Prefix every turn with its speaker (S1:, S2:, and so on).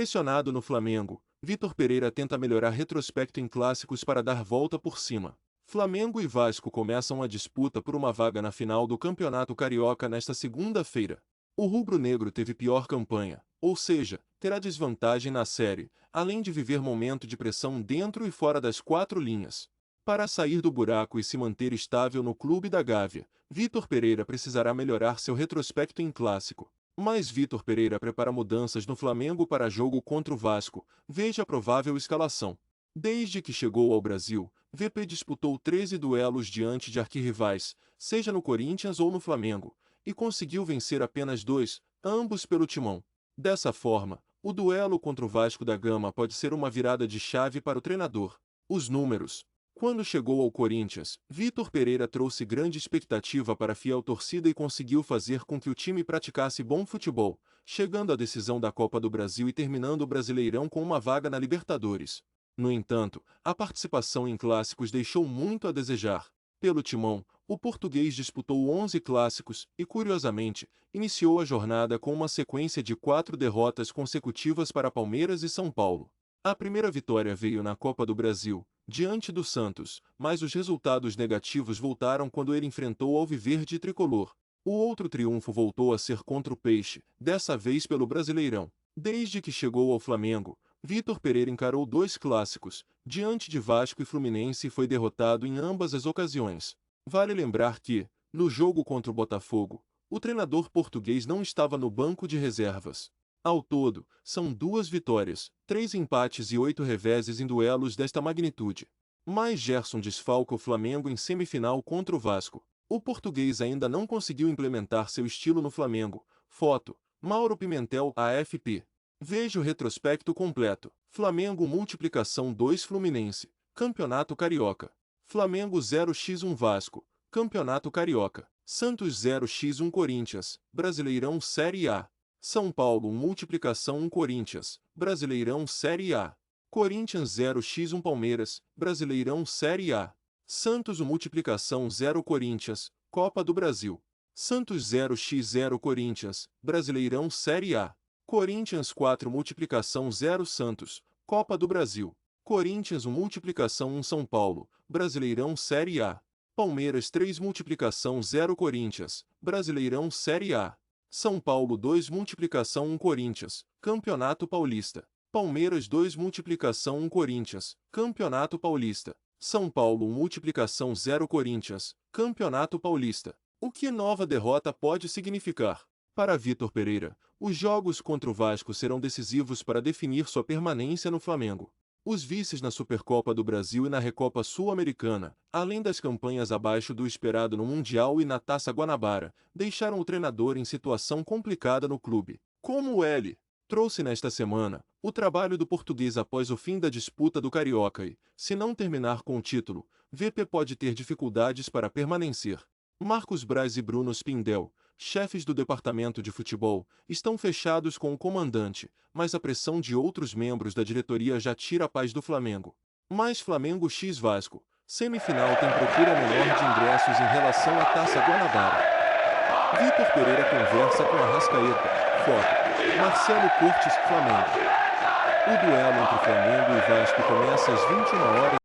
S1: Pressionado no Flamengo, Vitor Pereira tenta melhorar retrospecto em clássicos para dar volta por cima. Flamengo e Vasco começam a disputa por uma vaga na final do Campeonato Carioca nesta segunda-feira. O rubro-negro teve pior campanha, ou seja, terá desvantagem na série, além de viver momento de pressão dentro e fora das quatro linhas. Para sair do buraco e se manter estável no clube da Gávea, Vitor Pereira precisará melhorar seu retrospecto em clássico. Mas Vitor Pereira prepara mudanças no Flamengo para jogo contra o Vasco. Veja a provável escalação. Desde que chegou ao Brasil, VP disputou 13 duelos diante de arquirrivais, seja no Corinthians ou no Flamengo, e conseguiu vencer apenas 2, ambos pelo Timão. Dessa forma, o duelo contra o Vasco da Gama pode ser uma virada de chave para o treinador. Os números. Quando chegou ao Corinthians, Vitor Pereira trouxe grande expectativa para a fiel torcida e conseguiu fazer com que o time praticasse bom futebol, chegando à decisão da Copa do Brasil e terminando o Brasileirão com uma vaga na Libertadores. No entanto, a participação em clássicos deixou muito a desejar. Pelo Timão, o português disputou 11 clássicos e, curiosamente, iniciou a jornada com uma sequência de 4 derrotas consecutivas para Palmeiras e São Paulo. A primeira vitória veio na Copa do Brasil, diante do Santos, mas os resultados negativos voltaram quando ele enfrentou o Alviverde Tricolor. O outro triunfo voltou a ser contra o Peixe, dessa vez pelo Brasileirão. Desde que chegou ao Flamengo, Vitor Pereira encarou 2 clássicos, diante de Vasco e Fluminense e foi derrotado em ambas as ocasiões. Vale lembrar que, no jogo contra o Botafogo, o treinador português não estava no banco de reservas. Ao todo, são 2 vitórias, 3 empates e 8 reveses em duelos desta magnitude. Mas Gerson desfalca o Flamengo em semifinal contra o Vasco. O português ainda não conseguiu implementar seu estilo no Flamengo. Foto: Mauro Pimentel, AFP. Veja o retrospecto completo. Flamengo multiplicação 2 Fluminense, Campeonato Carioca. Flamengo 0x1 Vasco, Campeonato Carioca. Santos 0x1 Corinthians, Brasileirão Série A. São Paulo multiplicação 1 Corinthians, Brasileirão Série A. Corinthians 0x1 Palmeiras, Brasileirão Série A. Santos multiplicação 0 Corinthians, Copa do Brasil. Santos 0x0 Corinthians, Brasileirão Série A. Corinthians 4 multiplicação 0 Santos, Copa do Brasil. Corinthians 1 multiplicação 1 São Paulo, Brasileirão Série A. Palmeiras 3 multiplicação 0 Corinthians, Brasileirão Série A. São Paulo 2 multiplicação 1 Corinthians, Campeonato Paulista. Palmeiras 2 multiplicação 1 Corinthians, Campeonato Paulista. São Paulo 1 multiplicação 0 Corinthians, Campeonato Paulista. O que nova derrota pode significar? Para Vitor Pereira, os jogos contra o Vasco serão decisivos para definir sua permanência no Flamengo. Os vices na Supercopa do Brasil e na Recopa Sul-Americana, além das campanhas abaixo do esperado no Mundial e na Taça Guanabara, deixaram o treinador em situação complicada no clube. Como o L. trouxe nesta semana, o trabalho do português após o fim da disputa do Carioca e, se não terminar com o título, VP pode ter dificuldades para permanecer. Marcos Braz e Bruno Spindel, chefes do departamento de futebol, estão fechados com o comandante, mas a pressão de outros membros da diretoria já tira a paz do Flamengo. Mais Flamengo x Vasco. Semifinal tem procura menor de ingressos em relação à Taça Guanabara. Vitor Pereira conversa com Arrascaeta. Foto: Marcelo Cortes, Flamengo. O duelo entre Flamengo e Vasco começa às 21h.